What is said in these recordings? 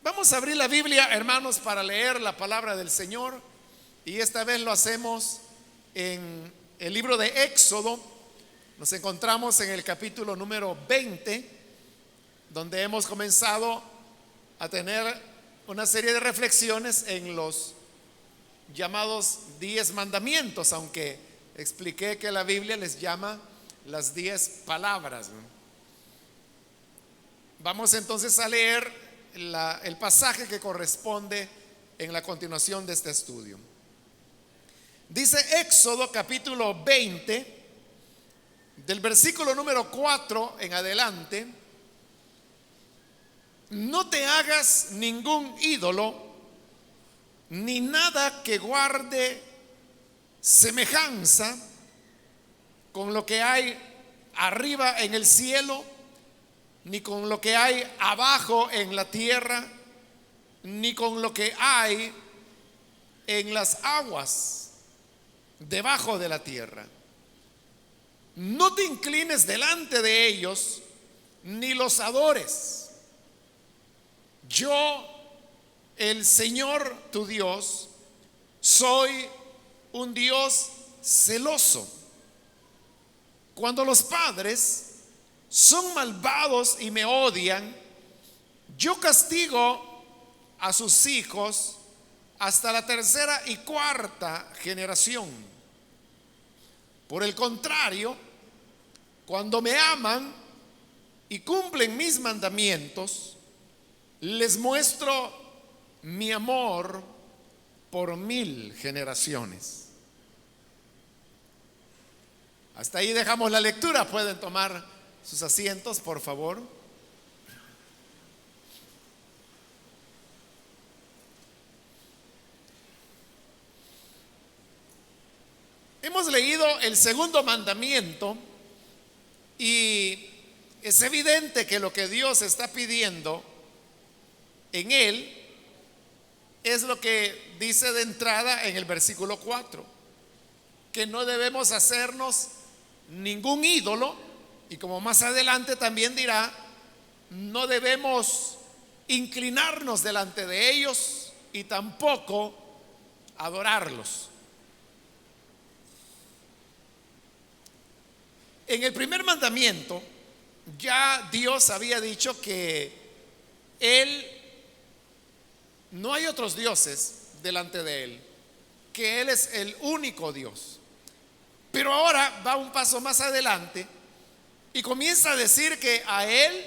Vamos a abrir la Biblia, hermanos, para leer la palabra del Señor. Y esta vez lo hacemos en el libro de Éxodo. Nos encontramos en el capítulo número 20, donde hemos comenzado a tener una serie de reflexiones en los llamados 10 mandamientos, aunque expliqué que la Biblia les llama las 10 palabras. Vamos entonces a leer el pasaje que corresponde en la continuación de este estudio. Dice Éxodo capítulo 20, del versículo número 4 en adelante: no te hagas ningún ídolo, ni nada que guarde semejanza con lo que hay arriba en el cielo, ni con lo que hay abajo en la tierra, ni con lo que hay en las aguas debajo de la tierra. No te inclines delante de ellos, ni los adores. Yo, el Señor tu Dios, soy un Dios celoso. Cuando los padres son malvados y me odian, yo castigo a sus hijos hasta la tercera y cuarta generación. Por el contrario, cuando me aman y cumplen mis mandamientos, les muestro mi amor por 1000 generaciones. Hasta ahí dejamos la lectura. Pueden tomar sus asientos, por favor. Hemos leído el segundo mandamiento y es evidente que lo que Dios está pidiendo en él es lo que dice de entrada en el versículo 4, que no debemos hacernos ningún ídolo. Y como más adelante también dirá, no debemos inclinarnos delante de ellos y tampoco adorarlos. En el primer mandamiento ya Dios había dicho que no hay otros dioses delante de Él, que Él es el único Dios. Pero ahora va un paso más adelante y comienza a decir que a Él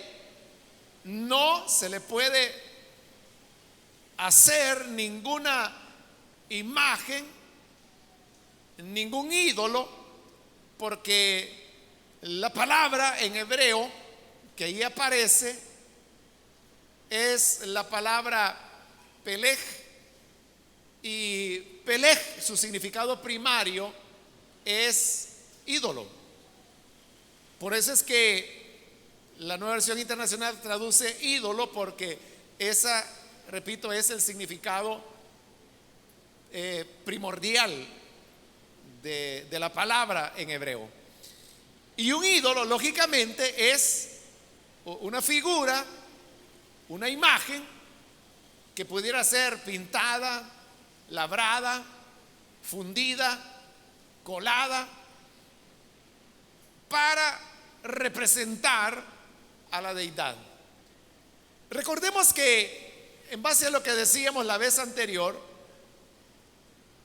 no se le puede hacer ninguna imagen, ningún ídolo, porque la palabra en hebreo que ahí aparece es la palabra Peleg, y Peleg, su significado primario es ídolo. Por eso es que la Nueva Versión Internacional traduce ídolo, porque esa, repito, es el significado primordial de la palabra en hebreo. Y un ídolo, lógicamente, es una figura, una imagen que pudiera ser pintada, labrada, fundida, colada, para representar a la deidad. Recordemos que, en base a lo que decíamos la vez anterior,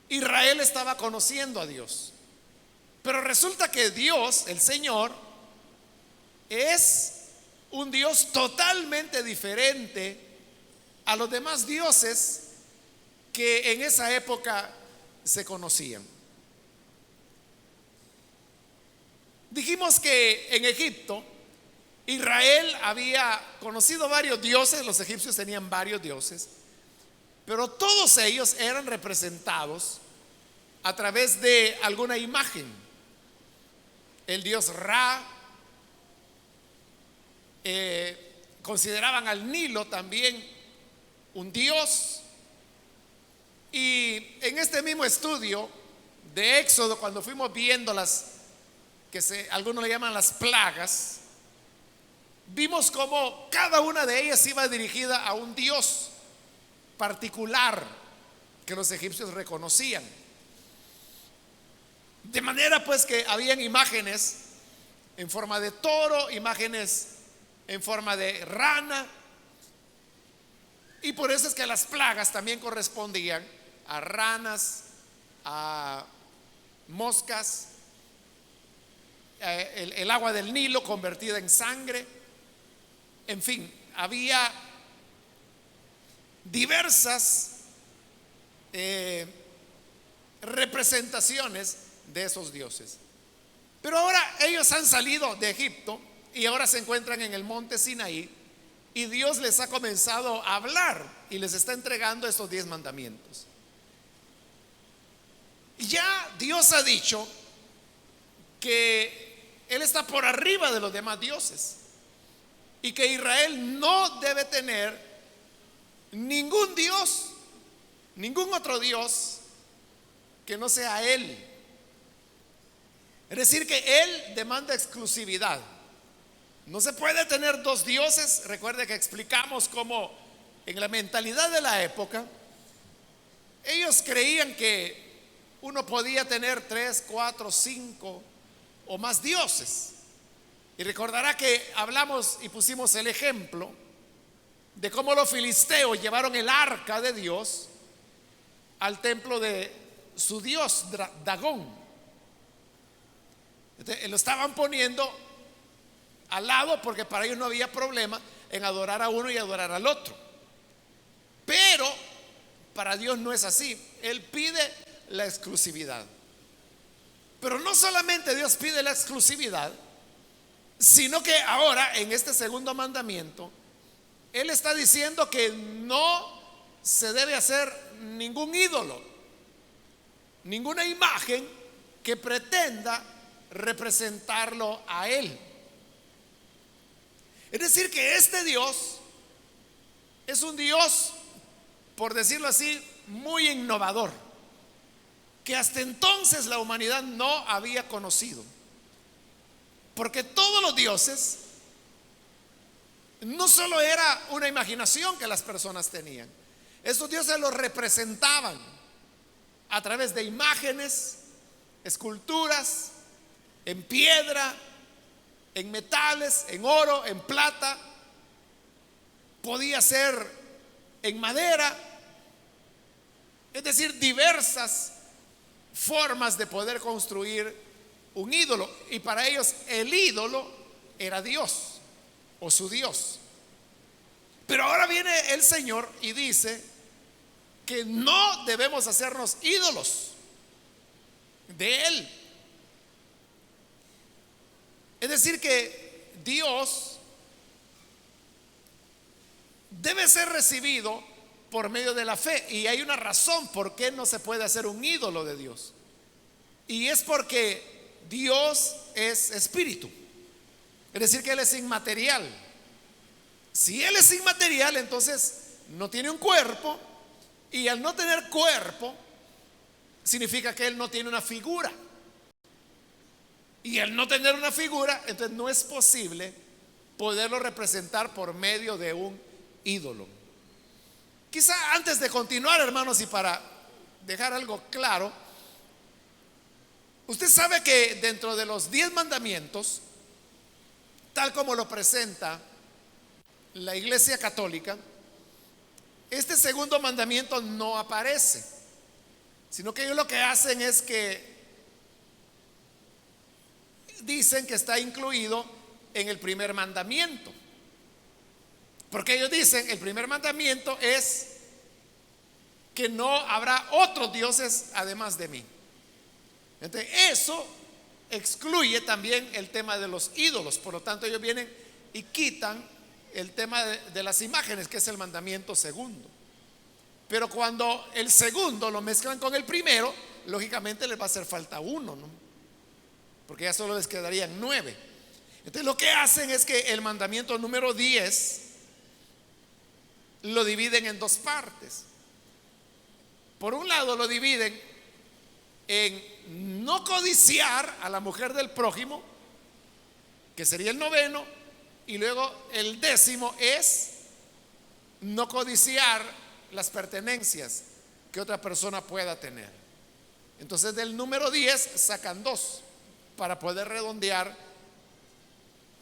Israel estaba conociendo a Dios. Pero resulta que Dios, el Señor, es un Dios totalmente diferente a los demás dioses que en esa época se conocían. Dijimos que en Egipto Israel había conocido varios dioses. Los egipcios tenían varios dioses, pero todos ellos eran representados a través de alguna imagen. El dios Ra, consideraban al Nilo también un dios. Y en este mismo estudio de Éxodo, cuando fuimos viendo algunos le llaman las plagas, vimos cómo cada una de ellas iba dirigida a un dios. particular que los egipcios reconocían. De manera pues que habían imágenes en forma de toro, imágenes en forma de rana, y por eso es que las plagas también correspondían a ranas, a moscas, el agua del Nilo convertida en sangre. En fin, había diversas representaciones de esos dioses. Pero ahora ellos han salido de Egipto y ahora se encuentran en el monte Sinaí, y Dios les ha comenzado a hablar y les está entregando estos 10 mandamientos. Ya Dios ha dicho que Él está por arriba de los demás dioses y que Israel no debe tener ningún dios, ningún otro dios que no sea Él. Es decir, que Él demanda exclusividad. No se puede tener dos dioses. Recuerde que explicamos cómo en la mentalidad de la época ellos creían que uno podía tener 3, 4, 5 o más dioses. Y recordará que hablamos y pusimos el ejemplo de cómo los filisteos llevaron el arca de Dios al templo de su dios Dagón. Entonces, lo estaban poniendo al lado porque para ellos no había problema en adorar a uno y adorar al otro. Pero para Dios no es así. Él pide la exclusividad. Pero no solamente Dios pide la exclusividad, sino que ahora en este segundo mandamiento Él está diciendo que no se debe hacer ningún ídolo, ninguna imagen que pretenda representarlo a Él. Es decir, que este Dios es un Dios, por decirlo así, muy innovador, que hasta entonces la humanidad no había conocido. Porque todos los dioses no solo era una imaginación que las personas tenían, estos dioses los representaban a través de imágenes, esculturas, en piedra, en metales, en oro, en plata, podía ser en madera, es decir, diversas formas de poder construir un ídolo. Y para ellos el ídolo era Dios o su Dios. Pero ahora viene el Señor y dice que no debemos hacernos ídolos de Él. Es decir, que Dios debe ser recibido por medio de la fe. Y hay una razón por qué no se puede hacer un ídolo de Dios. Y es porque Dios es espíritu. Es decir, que Él es inmaterial. Si Él es inmaterial, entonces no tiene un cuerpo. Y al no tener cuerpo, significa que Él no tiene una figura. Y al no tener una figura, entonces no es posible poderlo representar por medio de un ídolo. Quizá antes de continuar, hermanos, y para dejar algo claro, usted sabe que dentro de los 10 mandamientos, tal como lo presenta la Iglesia Católica, este segundo mandamiento no aparece, sino que ellos lo que hacen es que dicen que está incluido en el primer mandamiento. Porque ellos dicen, el primer mandamiento es que no habrá otros dioses además de mí. Entonces, eso excluye también el tema de los ídolos. Por lo tanto, ellos vienen y quitan el tema de las imágenes, que es el mandamiento segundo. Pero cuando el segundo lo mezclan con el primero, lógicamente les va a hacer falta uno, ¿no? Porque ya solo les quedarían 9. Entonces lo que hacen es que el mandamiento número 10 lo dividen en dos partes. Por un lado lo dividen en no codiciar a la mujer del prójimo, que sería el 9, y luego el 10 es no codiciar las pertenencias que otra persona pueda tener. Entonces del número 10 sacan 2 para poder redondear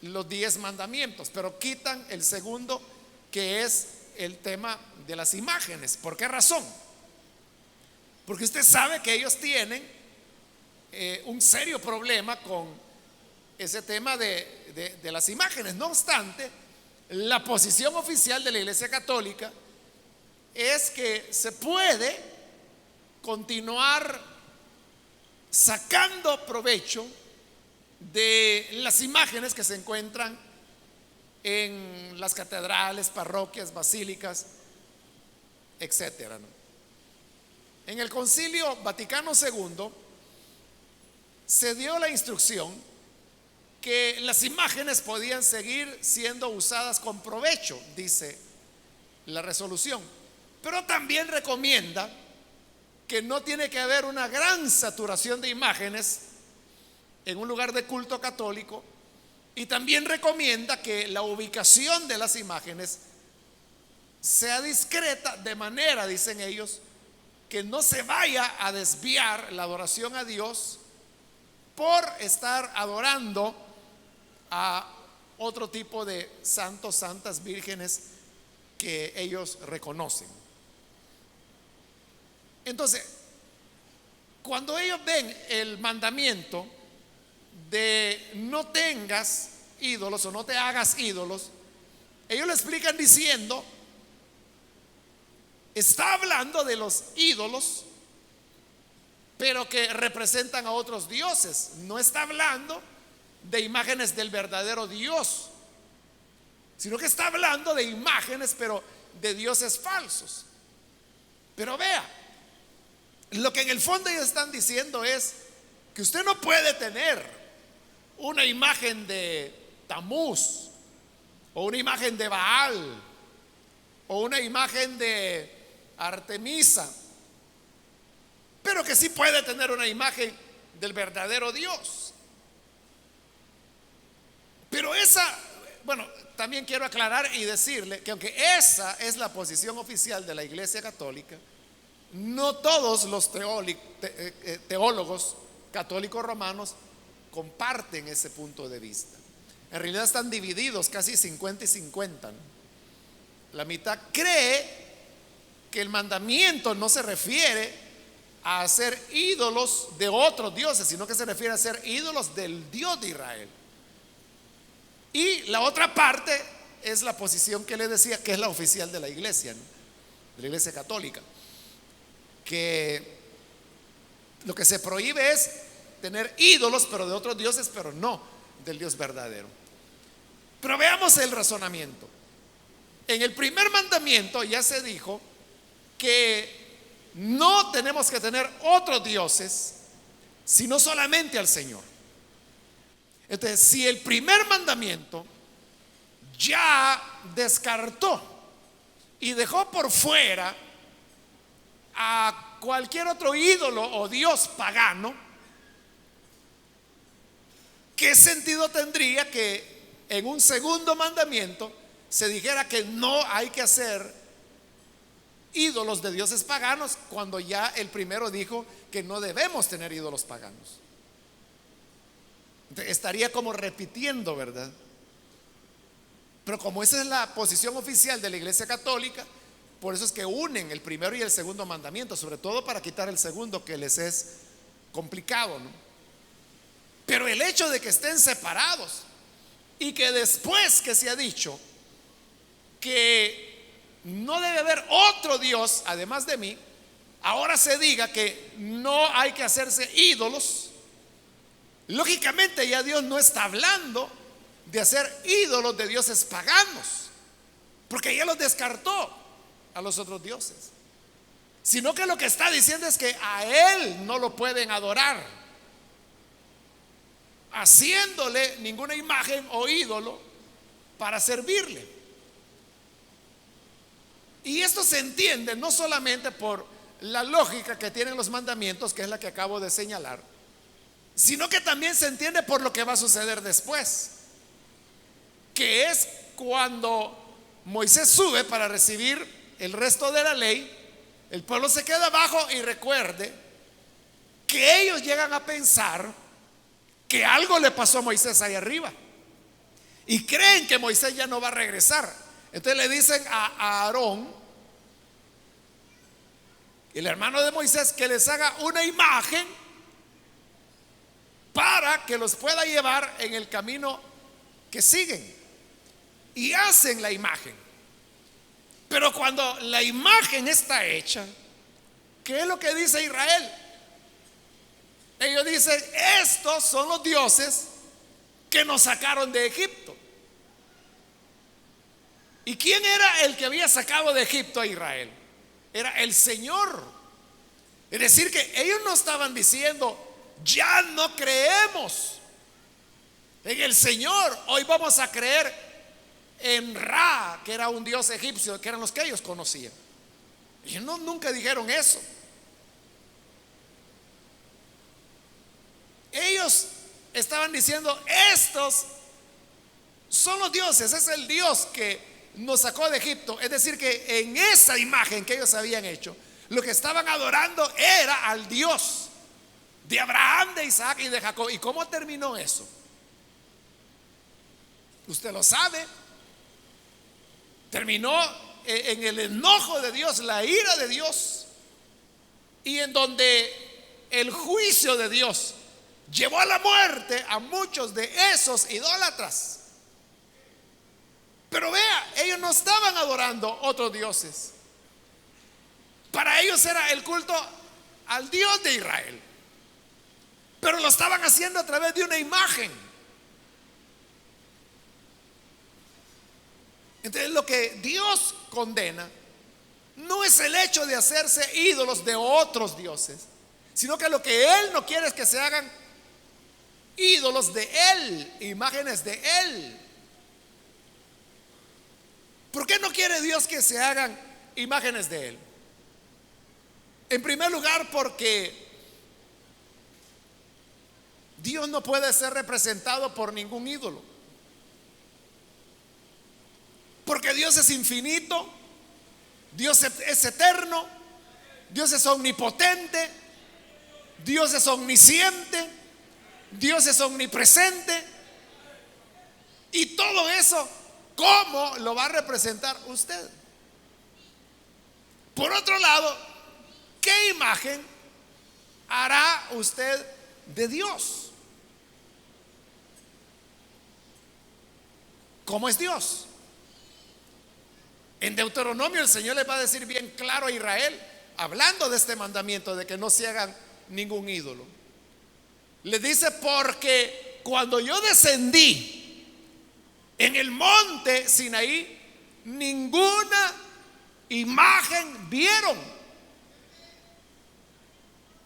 los 10 mandamientos, pero quitan el segundo, que es el tema de las imágenes. ¿Por qué razón? Porque usted sabe que ellos tienen un serio problema con ese tema de las imágenes. No obstante, la posición oficial de la Iglesia Católica es que se puede continuar sacando provecho de las imágenes que se encuentran en las catedrales, parroquias, basílicas, etcétera, ¿no? En el Concilio Vaticano II se dio la instrucción que las imágenes podían seguir siendo usadas con provecho, dice la resolución, pero también recomienda que no tiene que haber una gran saturación de imágenes en un lugar de culto católico, y también recomienda que la ubicación de las imágenes sea discreta, de manera, dicen ellos, que no se vaya a desviar la adoración a Dios por estar adorando a otro tipo de santos, santas, vírgenes que ellos reconocen. Entonces, cuando ellos ven el mandamiento de no tengas ídolos o no te hagas ídolos, ellos lo explican diciendo: está hablando de los ídolos, pero que representan a otros dioses. No está hablando de imágenes del verdadero Dios, sino que está hablando de imágenes, pero de dioses falsos. Pero vea, lo que en el fondo ellos están diciendo es que usted no puede tener una imagen de Tamuz, o una imagen de Baal, o una imagen de Artemisa, pero que sí puede tener una imagen del verdadero Dios. Pero también quiero aclarar y decirle que aunque esa es la posición oficial de la Iglesia Católica, no todos los teólogos católicos romanos comparten ese punto de vista. En realidad están divididos casi 50 y 50, ¿no? La mitad cree que el mandamiento no se refiere a hacer ídolos de otros dioses, sino que se refiere a hacer ídolos del Dios de Israel. Y la otra parte es la posición que le decía, que es la oficial de la iglesia, ¿no? De la Iglesia Católica, que lo que se prohíbe es tener ídolos, pero de otros dioses, pero no del Dios verdadero. Pero veamos el razonamiento. En el primer mandamiento ya se dijo que no tenemos que tener otros dioses, sino solamente al Señor. Entonces, si el primer mandamiento ya descartó y dejó por fuera a cualquier otro ídolo o dios pagano, ¿qué sentido tendría que en un segundo mandamiento se dijera que no hay que hacer ídolos de dioses paganos, cuando ya el primero dijo que no debemos tener ídolos paganos? Estaría como repitiendo, ¿verdad? Pero como esa es la posición oficial de la Iglesia Católica, por eso es que unen el primero y el segundo mandamiento, sobre todo para quitar el segundo, que les es complicado, ¿no? Pero el hecho de que estén separados y que después que se ha dicho que no debe haber otro Dios además de mí, ahora se diga que no hay que hacerse ídolos, lógicamente ya Dios no está hablando de hacer ídolos de dioses paganos, porque ya los descartó a los otros dioses, sino que lo que está diciendo es que a Él no lo pueden adorar haciéndole ninguna imagen o ídolo para servirle. Y esto se entiende no solamente por la lógica que tienen los mandamientos, que es la que acabo de señalar, sino que también se entiende por lo que va a suceder después, que es cuando Moisés sube para recibir el resto de la ley, el pueblo se queda abajo. Y recuerde que ellos llegan a pensar que algo le pasó a Moisés ahí arriba y creen que Moisés ya no va a regresar. Entonces le dicen a Aarón, el hermano de Moisés, que les haga una imagen para que los pueda llevar en el camino que siguen. Y hacen la imagen. Pero cuando la imagen está hecha, ¿qué es lo que dice Israel? Ellos dicen: estos son los dioses que nos sacaron de Egipto. ¿Y quién era el que había sacado de Egipto a Israel? Era el Señor. Es decir, que ellos no estaban diciendo: ya no creemos en el Señor, hoy vamos a creer en Ra, que era un dios egipcio, que eran los que ellos conocían. Ellos nunca dijeron eso. Ellos estaban diciendo: estos son los dioses, es el Dios que nos sacó de Egipto. Es decir, que en esa imagen que ellos habían hecho, lo que estaban adorando era al Dios de Abraham, de Isaac y de Jacob. ¿Y cómo terminó eso? Usted lo sabe. Terminó en el enojo de Dios, la ira de Dios, y en donde el juicio de Dios llevó a la muerte a muchos de esos idólatras. Pero vea, ellos no estaban adorando otros dioses. Para ellos era el culto al Dios de Israel, pero lo estaban haciendo a través de una imagen. Entonces, lo que Dios condena no es el hecho de hacerse ídolos de otros dioses, sino que lo que Él no quiere es que se hagan ídolos de Él, imágenes de Él. ¿Por qué no quiere Dios que se hagan imágenes de Él? En primer lugar, porque Dios no puede ser representado por ningún ídolo. Porque Dios es infinito, Dios es eterno, Dios es omnipotente, Dios es omnisciente, Dios es omnipresente. Y todo eso, ¿cómo lo va a representar usted? Por otro lado, ¿qué imagen hará usted de Dios? ¿Cómo es Dios? En Deuteronomio el Señor le va a decir bien claro a Israel, hablando de este mandamiento de que no se hagan ningún ídolo. Le dice: porque cuando yo descendí en el monte Sinaí, ninguna imagen vieron.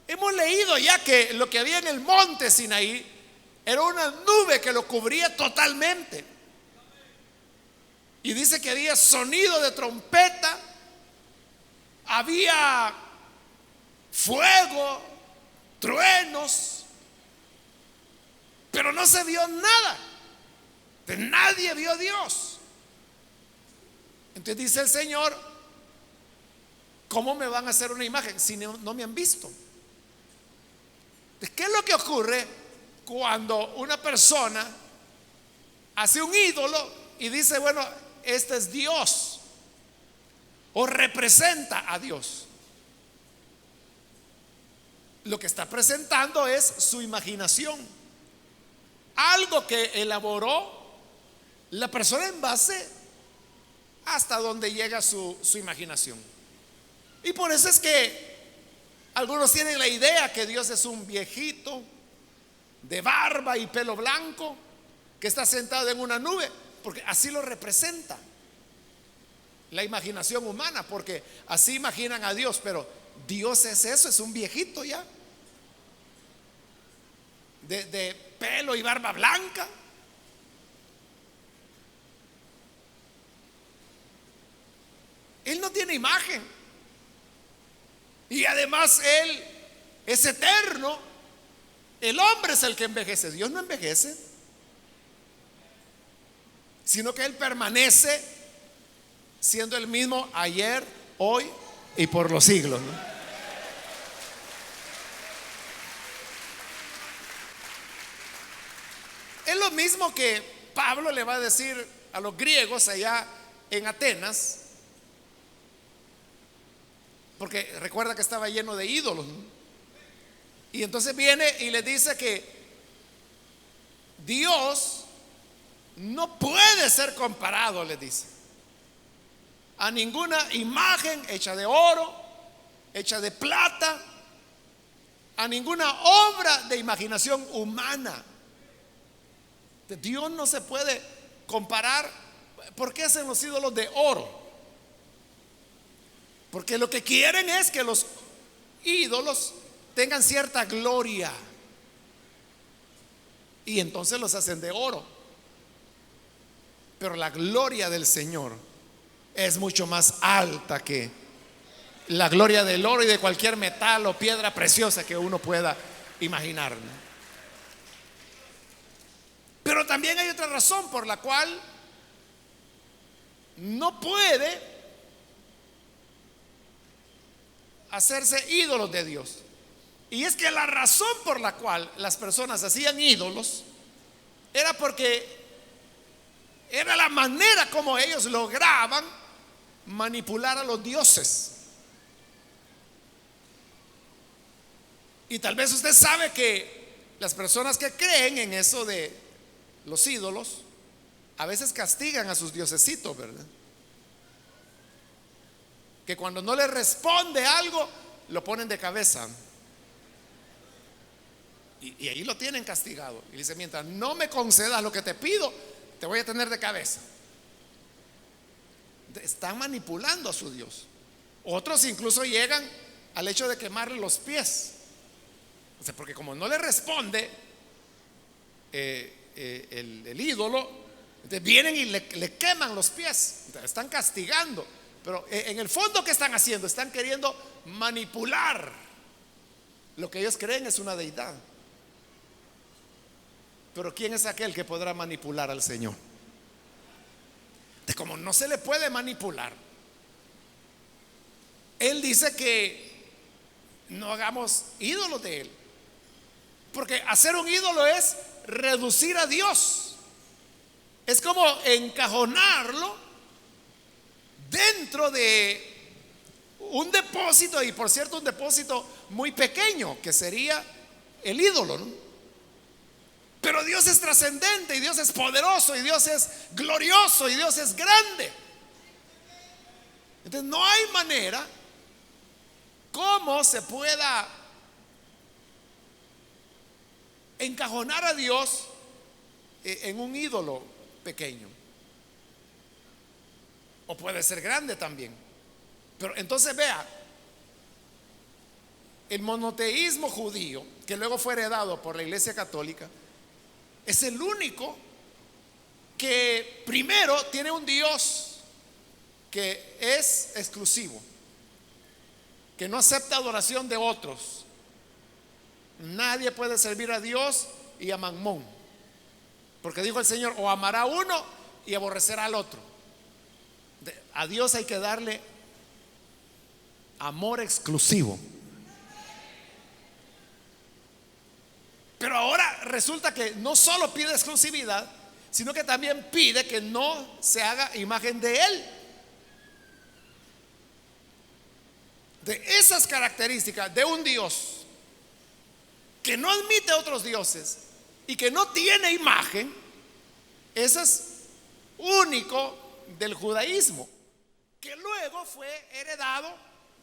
Hemos leído ya que lo que había en el monte Sinaí era una nube que lo cubría totalmente. Y dice que había sonido de trompeta, había fuego, truenos, pero no se vio nada. Nadie vio a Dios. Entonces dice el Señor: ¿cómo me van a hacer una imagen si no me han visto? ¿Qué es lo que ocurre cuando una persona hace un ídolo y dice: bueno, este es Dios, o representa a Dios? Lo que está presentando es su imaginación, algo que elaboró la persona en base hasta donde llega su imaginación. Y por eso es que algunos tienen la idea que Dios es un viejito de barba y pelo blanco que está sentado en una nube, porque así lo representa la imaginación humana, porque así imaginan a Dios. Pero Dios es eso, es un viejito ya de pelo y barba blanca. Él no tiene imagen, y además Él es eterno. El hombre es el que envejece, Dios no envejece, sino que Él permanece siendo el mismo ayer, hoy y por los siglos, ¿no? Es lo mismo que Pablo le va a decir a los griegos allá en Atenas, porque recuerda que estaba lleno de ídolos, ¿no? Y entonces viene y le dice que Dios no puede ser comparado, le dice, a ninguna imagen hecha de oro, hecha de plata, a ninguna obra de imaginación humana. Dios no se puede comparar. ¿Por qué hacen los ídolos de oro? Porque lo que quieren es que los ídolos tengan cierta gloria, y entonces los hacen de oro. Pero la gloria del Señor es mucho más alta que la gloria del oro y de cualquier metal o piedra preciosa que uno pueda imaginar, ¿no? Pero también hay otra razón por la cual no puede hacerse ídolos de Dios. Y es que la razón por la cual las personas hacían ídolos era porque era la manera como ellos lograban manipular a los dioses. Y tal vez usted sabe que las personas que creen en eso de los ídolos a veces castigan a sus diosesitos, ¿verdad? Que cuando no le responde algo, lo ponen de cabeza. Y ahí lo tienen castigado. Y dice: mientras no me concedas lo que te pido, te voy a tener de cabeza. Están manipulando a su Dios. Otros incluso llegan al hecho de quemarle los pies. O sea, porque como no le responde el ídolo, entonces vienen y le queman los pies. Entonces, están castigando. Pero en el fondo, ¿qué están haciendo? Están queriendo manipular lo que ellos creen es una deidad. Pero ¿quién es aquel que podrá manipular al Señor? De como no se le puede manipular, Él dice que no hagamos ídolos de Él. Porque hacer un ídolo es reducir a Dios. Es como encajonarlo dentro de un depósito, y por cierto un depósito muy pequeño, que sería el ídolo, ¿no? Pero Dios es trascendente, y Dios es poderoso, y Dios es glorioso, y Dios es grande. Entonces no hay manera cómo se pueda encajonar a Dios en un ídolo pequeño. O puede ser grande también. Pero entonces vea, el monoteísmo judío, que luego fue heredado por la Iglesia Católica, es el único que primero tiene un Dios que es exclusivo, que no acepta adoración de otros. Nadie puede servir a Dios y a Mamón, porque dijo el Señor: o amará a uno y aborrecerá al otro. A Dios hay que darle amor exclusivo. Pero ahora resulta que no solo pide exclusividad, sino que también pide que no se haga imagen de Él. De esas características de un Dios que no admite a otros dioses y que no tiene imagen, eso es único del judaísmo, que luego fue heredado,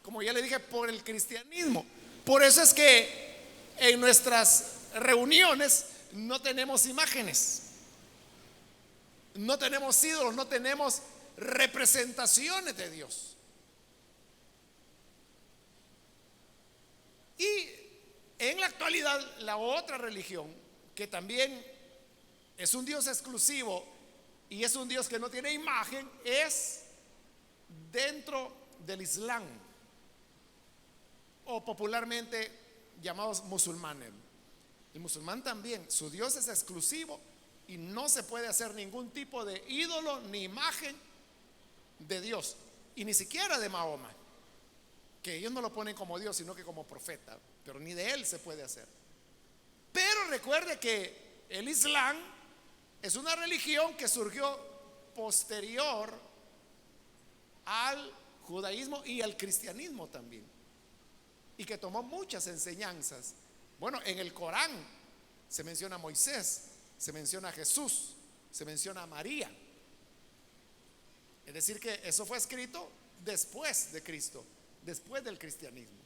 como ya le dije, por el cristianismo. Por eso es que en nuestras reuniones no tenemos imágenes, no tenemos ídolos, no tenemos representaciones de Dios. Y en la actualidad, la otra religión, que también es un Dios exclusivo y es un Dios que no tiene imagen, es dentro del Islam, o popularmente llamados musulmanes. El musulmán también, su Dios es exclusivo y no se puede hacer ningún tipo de ídolo ni imagen de Dios, y ni siquiera de Mahoma. que ellos no lo ponen como Dios, sino que como profeta, pero ni de él se puede hacer. Pero recuerde que el Islam es una religión que surgió posterior al judaísmo y al cristianismo también, y que tomó muchas enseñanzas. Bueno, en el Corán se menciona a Moisés, se menciona a Jesús, se menciona a María. Es decir, que eso fue escrito después de Cristo, después del cristianismo.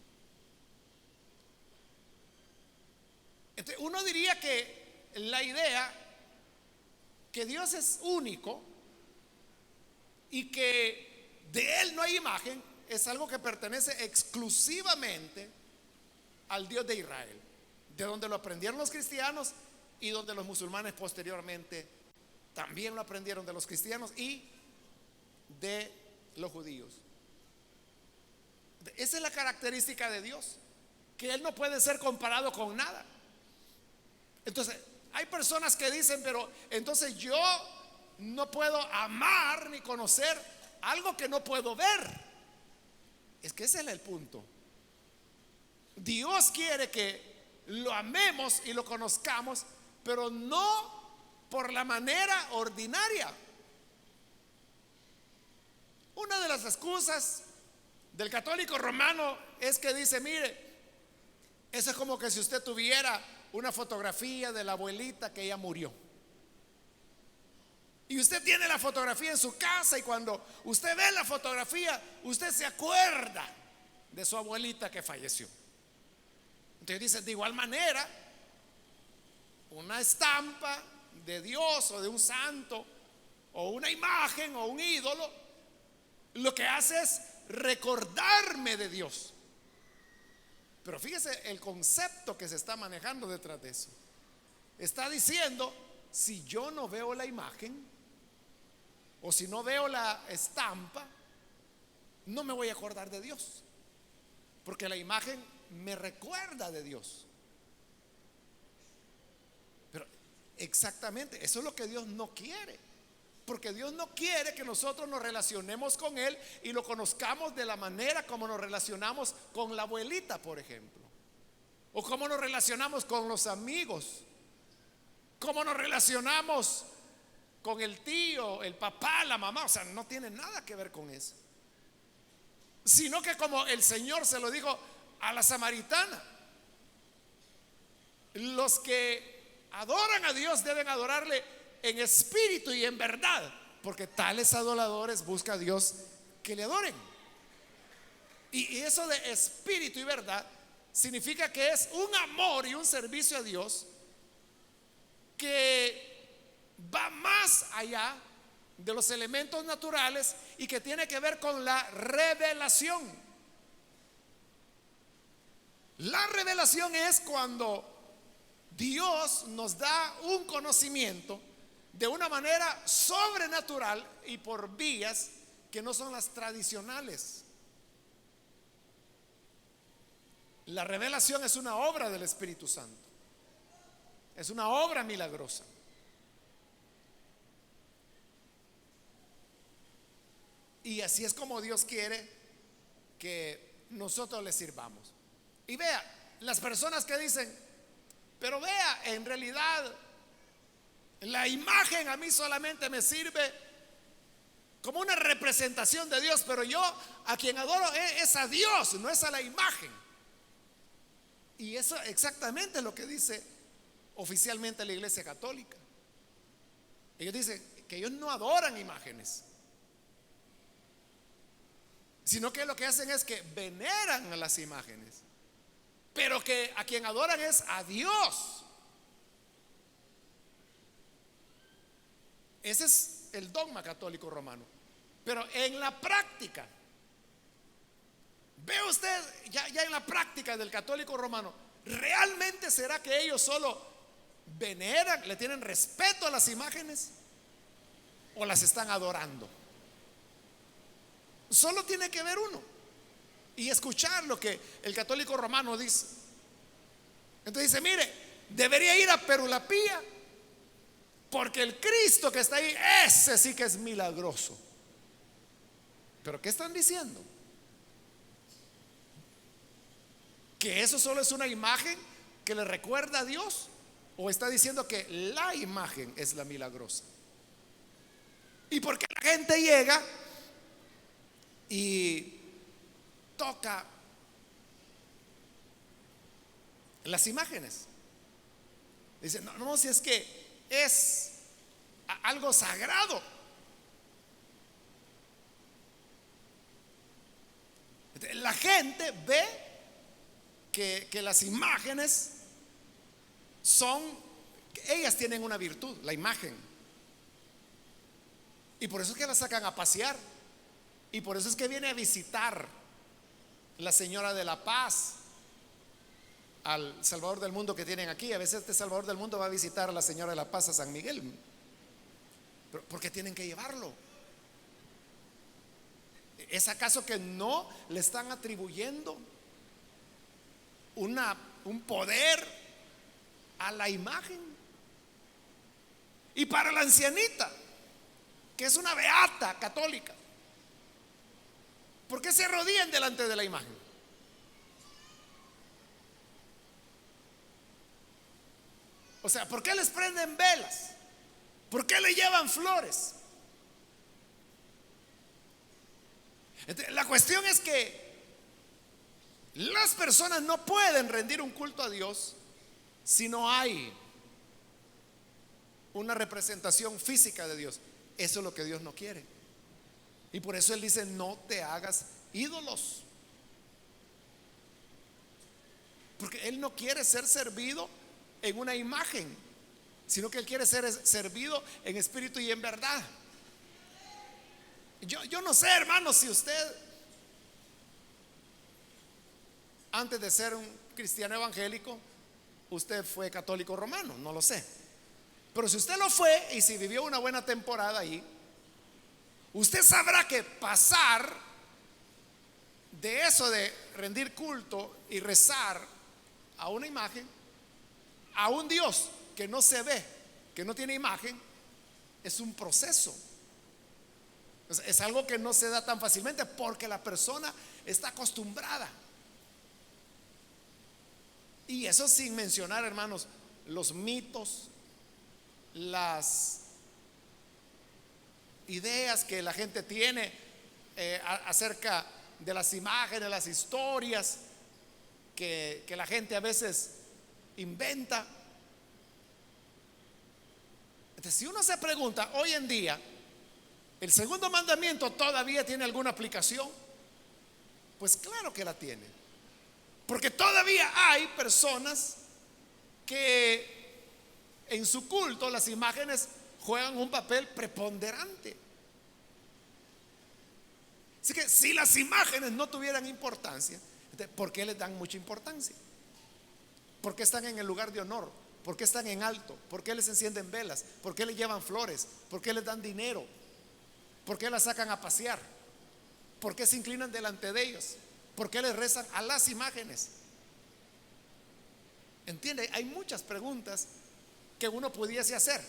Entonces, uno diría que la idea que Dios es único y que de Él no hay imagen es algo que pertenece exclusivamente al Dios de Israel, de donde lo aprendieron los cristianos y donde los musulmanes posteriormente también lo aprendieron de los cristianos y de los judíos. Esa es la característica de Dios, que Él no puede ser comparado con nada. Entonces, hay personas que dicen, pero entonces yo no puedo amar ni conocer algo que no puedo ver. Es que ese es el punto. Dios quiere que lo amemos y lo conozcamos, pero no por la manera ordinaria. Una de las excusas del católico romano es que dice, mire, eso es como que si usted tuviera una fotografía de la abuelita que ella murió. Y usted tiene la fotografía en su casa y cuando usted ve la fotografía, usted se acuerda de su abuelita que falleció. Entonces dice, de igual manera, una estampa de Dios o de un santo o una imagen o un ídolo, lo que hace es recordarme de Dios. Pero fíjese el concepto que se está manejando detrás de eso. Está diciendo, si yo no veo la imagen o si no veo la estampa, no me voy a acordar de Dios, porque la imagen me recuerda de Dios. Pero exactamente, eso es lo que Dios no quiere, porque Dios no quiere que nosotros nos relacionemos con Él y lo conozcamos de la manera como nos relacionamos con la abuelita, por ejemplo, o como nos relacionamos con los amigos, como nos relacionamos con el tío, el papá, la mamá. O sea, no tiene nada que ver con eso, sino que como el Señor se lo dijo a la samaritana, los que adoran a Dios deben adorarle en espíritu y en verdad, porque tales adoradores busca a Dios que le adoren. Y eso de espíritu y verdad significa que es un amor y un servicio a Dios que va más allá de los elementos naturales y que tiene que ver con la revelación. La revelación es cuando Dios nos da un conocimiento de una manera sobrenatural y por vías que no son las tradicionales. La revelación es una obra del Espíritu Santo, es una obra milagrosa. Y así es como Dios quiere que nosotros le sirvamos. Y vea, las personas que dicen, pero vea, en realidad la imagen a mí solamente me sirve como una representación de Dios, pero yo a quien adoro es a Dios, no es a la imagen. Y eso exactamente es lo que dice oficialmente la Iglesia Católica. Ellos dicen que ellos no adoran imágenes, sino que lo que hacen es que veneran a las imágenes, pero que a quien adoran es a Dios. Ese es el dogma católico romano. Pero en la práctica, ve usted ya en la práctica del católico romano, ¿realmente será que ellos solo veneran, le tienen respeto a las imágenes o las están adorando? Solo tiene que ver uno y escuchar lo que el católico romano dice. Entonces dice, mire, debería ir a Perulapía porque el Cristo que está ahí, ese sí que es milagroso. ¿Pero qué están diciendo? que eso solo es una imagen que le recuerda a Dios, o está diciendo que la imagen es la milagrosa. Y porque la gente llega y toca las imágenes. Dice, no, no, si es que es algo sagrado. La gente ve que las imágenes ellas tienen una virtud, la imagen. Y por eso es que la sacan a pasear. Y por eso es que viene a visitar la Señora de la Paz al Salvador del Mundo que tienen aquí. A veces este Salvador del Mundo va a visitar a la Señora de la Paz a San Miguel. ¿Pero por qué tienen que llevarlo? ¿Es acaso que no le están atribuyendo un poder a la imagen? Y para la ancianita, que es una beata católica, ¿por qué se arrodillan delante de la imagen? O sea, ¿por qué les prenden velas? ¿Por qué le llevan flores? Entonces, la cuestión es que las personas no pueden rendir un culto a Dios si no hay una representación física de Dios. Eso es lo que Dios no quiere. Y por eso Él dice, no te hagas ídolos. Porque Él no quiere ser servido en una imagen, sino que Él quiere ser servido en espíritu y en verdad. Yo no sé, hermano, si usted antes de ser un cristiano evangélico, usted fue católico romano, no lo sé. Pero si usted lo fue y si vivió una buena temporada ahí, usted sabrá que pasar de eso de rendir culto y rezar a una imagen, a un Dios que no se ve, que no tiene imagen, es un proceso. Es algo que no se da tan fácilmente porque la persona está acostumbrada. Y eso sin mencionar, hermanos, los mitos, las ideas que la gente tiene acerca de las imágenes, las historias que la gente a veces inventa. Entonces, si uno se pregunta hoy en día, ¿el segundo mandamiento todavía tiene alguna aplicación? Pues claro que la tiene. Porque todavía hay personas que en su culto las imágenes juegan un papel preponderante. Así que si las imágenes no tuvieran importancia, ¿por qué les dan mucha importancia? ¿Por qué están en el lugar de honor? ¿Por qué están en alto? ¿Por qué les encienden velas? ¿Por qué les llevan flores? ¿Por qué les dan dinero? ¿Por qué las sacan a pasear? ¿Por qué se inclinan delante de ellos? ¿Por qué les rezan a las imágenes? ¿Entiende? Hay muchas preguntas que uno pudiese hacer.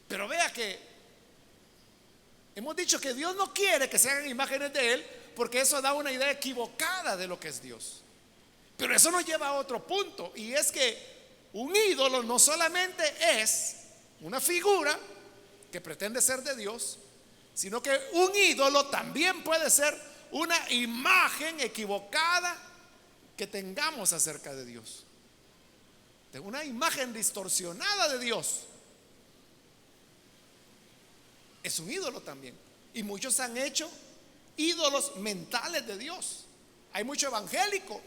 Pero vea que hemos dicho que Dios no quiere que se hagan imágenes de Él, porque eso da una idea equivocada de lo que es Dios. Pero eso nos lleva a otro punto, y es que un ídolo no solamente es una figura que pretende ser de Dios, sino que un ídolo también puede ser una imagen equivocada que tengamos acerca de Dios, de una imagen distorsionada de Dios. Es un ídolo también. Y muchos han hecho ídolos mentales de Dios. Hay mucho evangélico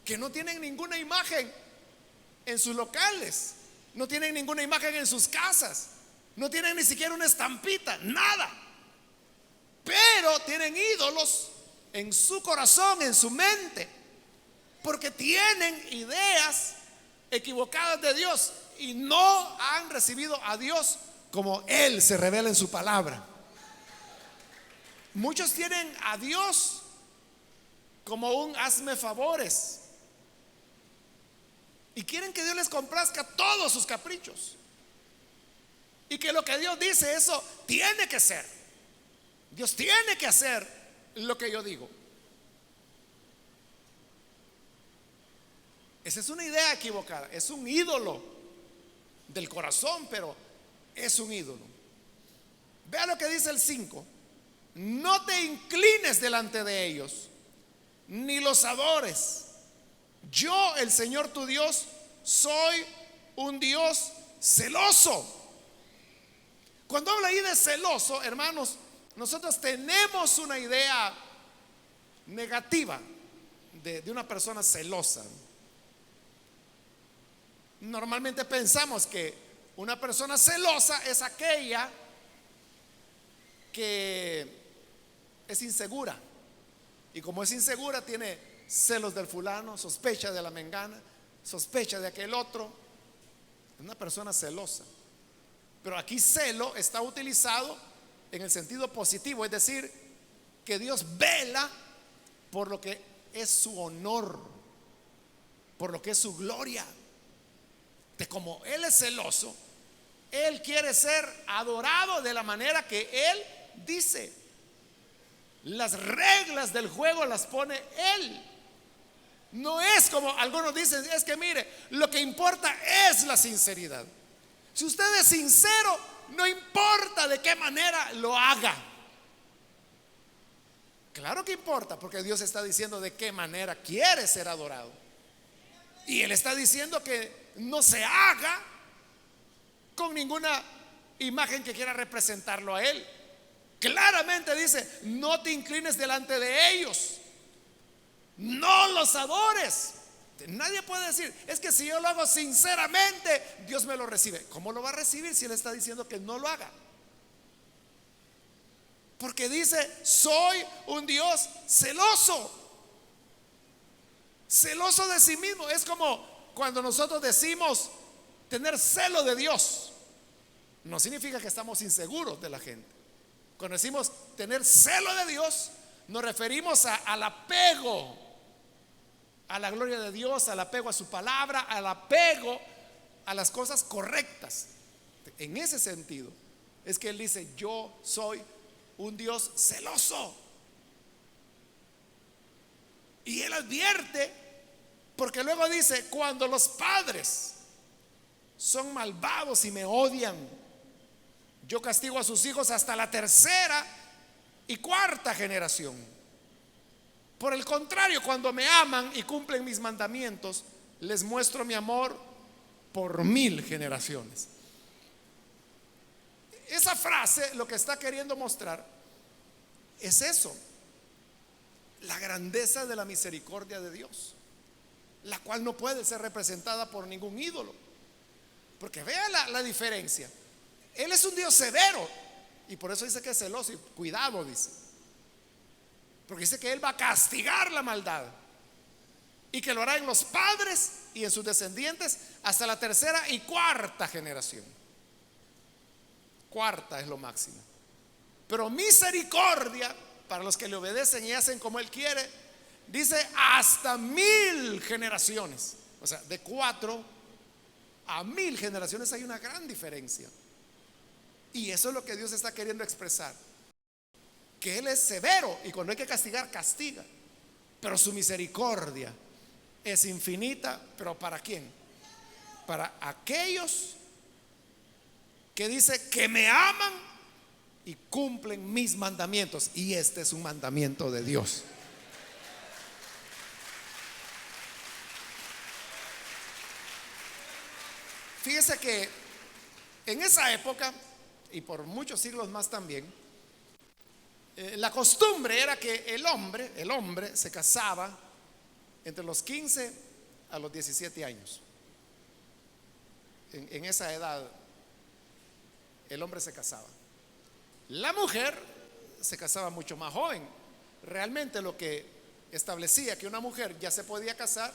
que no tienen ninguna imagen en sus locales, no tienen ninguna imagen en sus casas, no tienen ni siquiera una estampita, nada. Pero tienen ídolos en su corazón, en su mente, porque tienen ideas equivocadas de Dios y no han recibido a Dios como Él se revela en su palabra. Muchos tienen a Dios como un hazme favores y quieren que Dios les complazca todos sus caprichos, y que lo que Dios dice, eso tiene que ser. Dios tiene que hacer lo que yo digo. Esa es una idea equivocada, es un ídolo del corazón, pero es un ídolo. Vea lo que dice el 5: no te inclines delante de ellos, ni los adores. Yo, el Señor tu Dios, soy un Dios celoso. Cuando habla ahí de celoso, hermanos, nosotros tenemos una idea negativa de una persona celosa. Normalmente pensamos que una persona celosa es aquella que es insegura. Y como es insegura, tiene celos del fulano, sospecha de la mengana, sospecha de aquel otro. Es una persona celosa. Pero aquí celo está utilizado en el sentido positivo, es decir, que Dios vela por lo que es su honor, por lo que es su gloria. De como Él es celoso, Él quiere ser adorado de la manera que Él dice. Las reglas del juego las pone Él. No es como algunos dicen, es que mire, lo que importa es la sinceridad. Si usted es sincero, no importa de qué manera lo haga. Claro que importa, porque Dios está diciendo de qué manera quiere ser adorado. Y Él está diciendo que no se haga con ninguna imagen que quiera representarlo a Él. Claramente dice: no te inclines delante de ellos, no los adores. Nadie puede decir, es que si yo lo hago sinceramente, Dios me lo recibe. ¿Cómo lo va a recibir si Él está diciendo que no lo haga? Porque dice: soy un Dios celoso. Celoso de sí mismo. Es como cuando nosotros decimos tener celo de Dios. No significa que estamos inseguros de la gente. Cuando decimos tener celo de Dios, nos referimos al apego a la gloria de Dios, al apego a su palabra, al apego a las cosas correctas. En ese sentido es que Él dice: yo soy un Dios celoso. Y Él advierte, porque luego dice: cuando los padres son malvados y me odian, yo castigo a sus hijos hasta la tercera y cuarta generación. Por el contrario, cuando me aman y cumplen mis mandamientos, les muestro mi amor por 1000 generaciones. Esa frase lo que está queriendo mostrar es eso: la grandeza de la misericordia de Dios, la cual no puede ser representada por ningún ídolo. Porque vea la diferencia. Él es un Dios severo, y por eso dice que es celoso. Y cuidado, dice, porque dice que Él va a castigar la maldad, y que lo hará en los padres y en sus descendientes hasta la tercera y cuarta generación. Cuarta es lo máximo. Pero misericordia para los que le obedecen y hacen como Él quiere, dice hasta 1000 generaciones. O sea, de 4 a 1000 generaciones hay una gran diferencia. Y eso es lo que Dios está queriendo expresar: que Él es severo, y cuando hay que castigar, castiga. Pero su misericordia es infinita. ¿Pero para quién? Para aquellos que dice que me aman y cumplen mis mandamientos. Y este es un mandamiento de Dios. Fíjese que en esa época, y por muchos siglos más también, la costumbre era que el hombre se casaba entre los 15 a los 17 años. En esa edad el hombre se casaba. La mujer se casaba mucho más joven. Realmente lo que establecía que una mujer ya se podía casar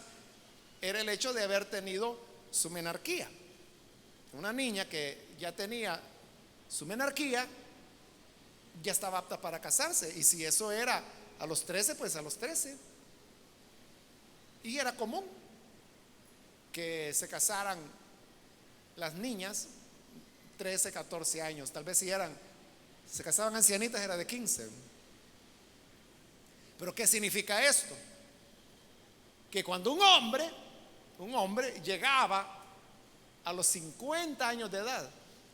era el hecho de haber tenido su menarquía. Una niña que ya tenía su menarquía ya estaba apta para casarse. Y si eso era a los 13, pues a los 13. Y era común que se casaran las niñas 13, 14 años. Tal vez si se casaban ancianitas, era de 15. Pero ¿qué significa esto? Que cuando un hombre un hombre llegaba a los 50 años de edad,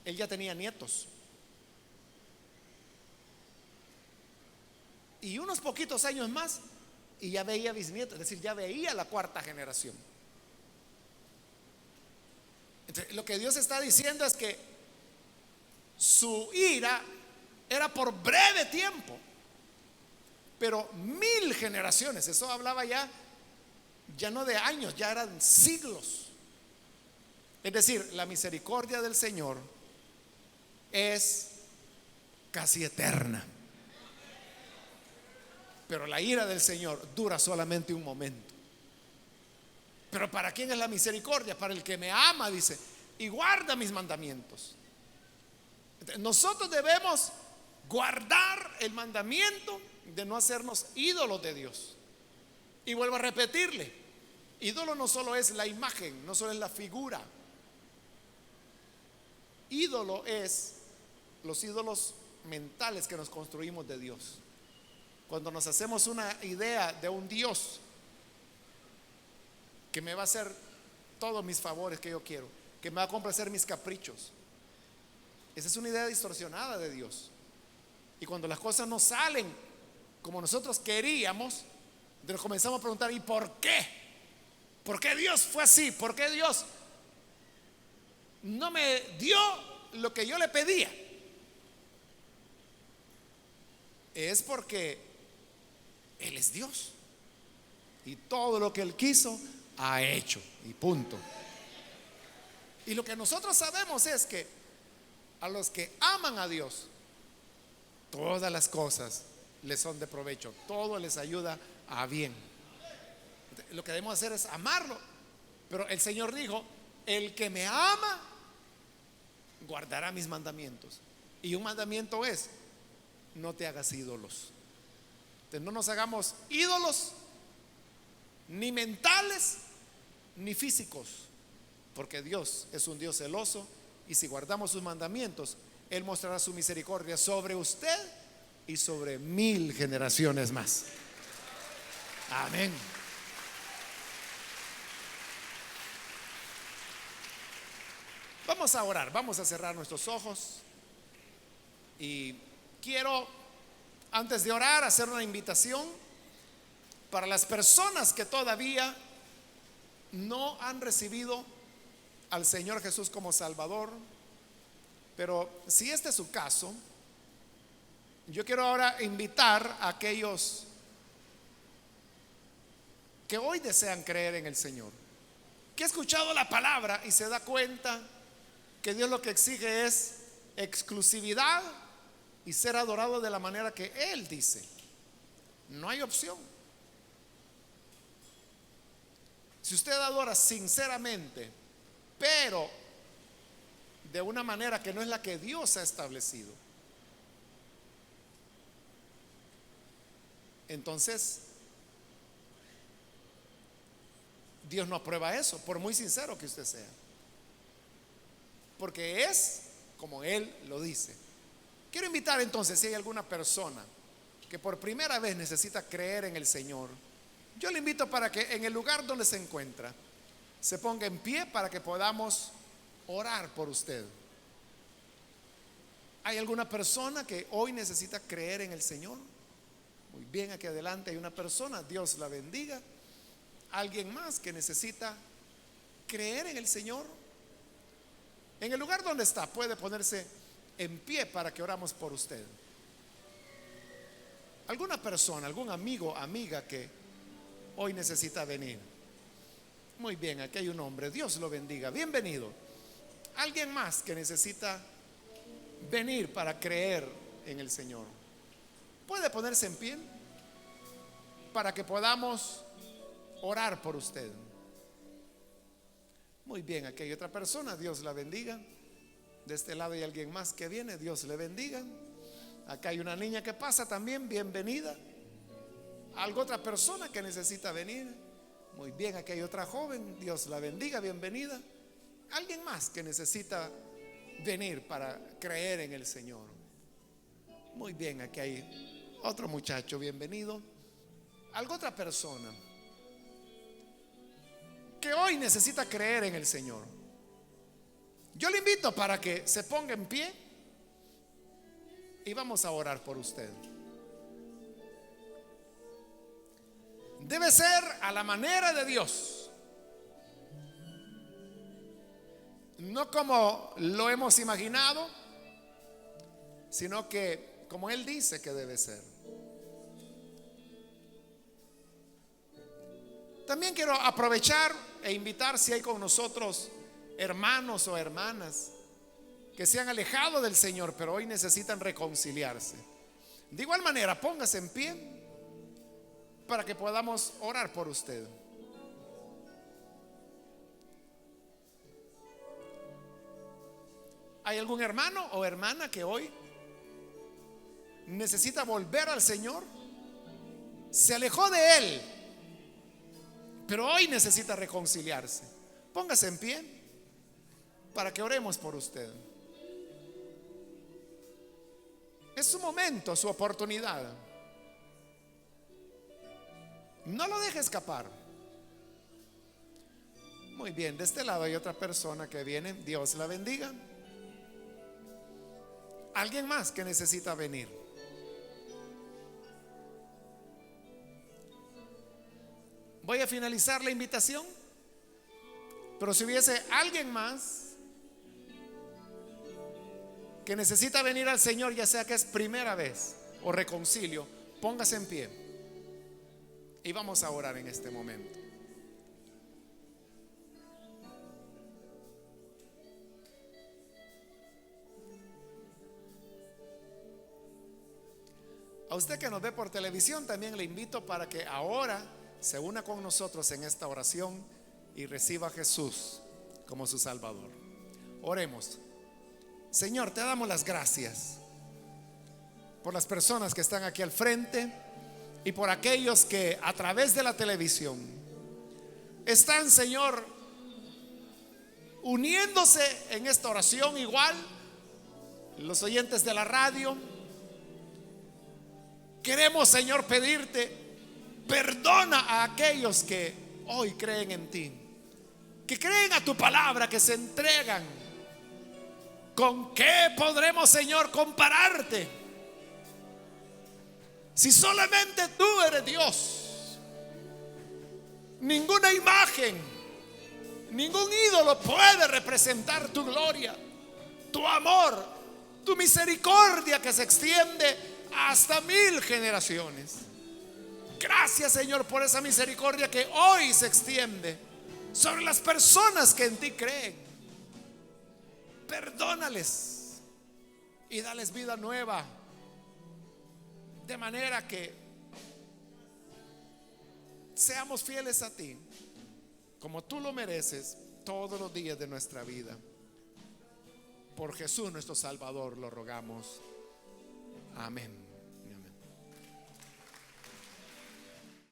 él ya tenía nietos. Y unos poquitos años más y ya veía bisnietos, es decir, ya veía la cuarta generación. Entonces, lo que Dios está diciendo es que su ira era por breve tiempo, pero 1000 generaciones, eso hablaba ya no de años, ya eran siglos. Es decir, la misericordia del Señor es casi eterna, pero la ira del Señor dura solamente un momento. Pero ¿para quién es la misericordia? Para el que me ama, dice, y guarda mis mandamientos. Nosotros debemos guardar el mandamiento de no hacernos ídolos de Dios. Y vuelvo a repetirle, ídolo no solo es la imagen, no solo es la figura. Ídolo es los ídolos mentales que nos construimos de Dios. Cuando nos hacemos una idea de un Dios que me va a hacer todos mis favores que yo quiero, que me va a complacer mis caprichos. Esa es una idea distorsionada de Dios. Y cuando las cosas no salen como nosotros queríamos, nos comenzamos a preguntar: ¿y por qué? ¿Por qué Dios fue así? ¿Por qué Dios no me dio lo que yo le pedía? Es porque Él es Dios y todo lo que Él quiso ha hecho, y punto. Y lo que nosotros sabemos es que a los que aman a Dios, todas las cosas les son de provecho, todo les ayuda a bien. Lo que debemos hacer es amarlo. Pero el Señor dijo: el que me ama guardará mis mandamientos. Y un mandamiento es: no te hagas ídolos. Entonces, no nos hagamos ídolos, ni mentales ni físicos, porque Dios es un Dios celoso, y si guardamos sus mandamientos, Él mostrará su misericordia sobre usted y sobre 1000 generaciones más. Amén. Vamos a orar, vamos a cerrar nuestros ojos, y quiero, antes de orar, hacer una invitación para las personas que todavía no han recibido al Señor Jesús como Salvador. Pero si este es su caso, yo quiero ahora invitar a aquellos que hoy desean creer en el Señor, que ha escuchado la palabra y se da cuenta que Dios lo que exige es exclusividad y ser adorado de la manera que Él dice. No hay opción. Si usted adora sinceramente, pero de una manera que no es la que Dios ha establecido, entonces Dios no aprueba eso, por muy sincero que usted sea, porque es como Él lo dice. Quiero invitar entonces, si hay alguna persona que por primera vez necesita creer en el Señor, yo le invito para que en el lugar donde se encuentra se ponga en pie para que podamos orar por usted. ¿Hay alguna persona que hoy necesita creer en el Señor? Muy bien, aquí adelante hay una persona, Dios la bendiga. ¿Alguien más que necesita creer en el Señor? En el lugar donde está, puede ponerse en pie para que oramos por usted. ¿Alguna persona, algún amigo, amiga que hoy necesita venir? Muy bien, aquí hay un hombre, Dios lo bendiga, bienvenido. ¿Alguien más que necesita venir para creer en el Señor? Puede ponerse en pie para que podamos orar por usted. Muy bien, aquí hay otra persona, Dios la bendiga. De este lado hay alguien más que viene, Dios le bendiga. Acá hay una niña que pasa también, bienvenida. ¿Algo otra persona que necesita venir? Muy bien, aquí hay otra joven, Dios la bendiga, bienvenida. ¿Alguien más que necesita venir para creer en el Señor? Muy bien, aquí hay otro muchacho, bienvenido. ¿Algo otra persona? que hoy necesita creer en el Señor, yo le invito para que se ponga en pie y vamos a orar por usted. Debe ser a la manera de Dios, no como lo hemos imaginado, sino que como Él dice que debe ser. También quiero aprovechar e invitar, si hay con nosotros hermanos o hermanas que se han alejado del Señor, pero hoy necesitan reconciliarse. De igual manera, póngase en pie para que podamos orar por usted. ¿Hay algún hermano o hermana que hoy necesita volver al Señor? Se alejó de Él, pero hoy necesita reconciliarse. Póngase en pie para que oremos por usted. Es su momento, su oportunidad. No lo deje escapar. Muy bien, de este lado hay otra persona que viene. Dios la bendiga. Alguien más que necesita venir. Voy a finalizar la invitación, pero si hubiese alguien más que necesita venir al Señor, ya sea que es primera vez o reconcilio, póngase en pie y vamos a orar en este momento. A usted que nos ve por televisión, también le invito para que ahora se una con nosotros en esta oración y reciba a Jesús como su Salvador. Oremos. Señor, te damos las gracias por las personas que están aquí al frente y por aquellos que a través de la televisión están, Señor, uniéndose en esta oración, igual los oyentes de la radio. Queremos, Señor, pedirte perdona a aquellos que hoy creen en ti, que creen a tu palabra, que se entregan. ¿Con qué podremos, Señor, compararte si solamente tú eres Dios? Ninguna imagen, ningún ídolo puede representar tu gloria, tu amor, tu misericordia que se extiende hasta 1000 generaciones. Gracias, Señor, por esa misericordia que hoy se extiende sobre las personas que en ti creen. Perdónales y dales vida nueva, de manera que seamos fieles a ti como tú lo mereces todos los días de nuestra vida. Por Jesús nuestro Salvador lo rogamos. Amén.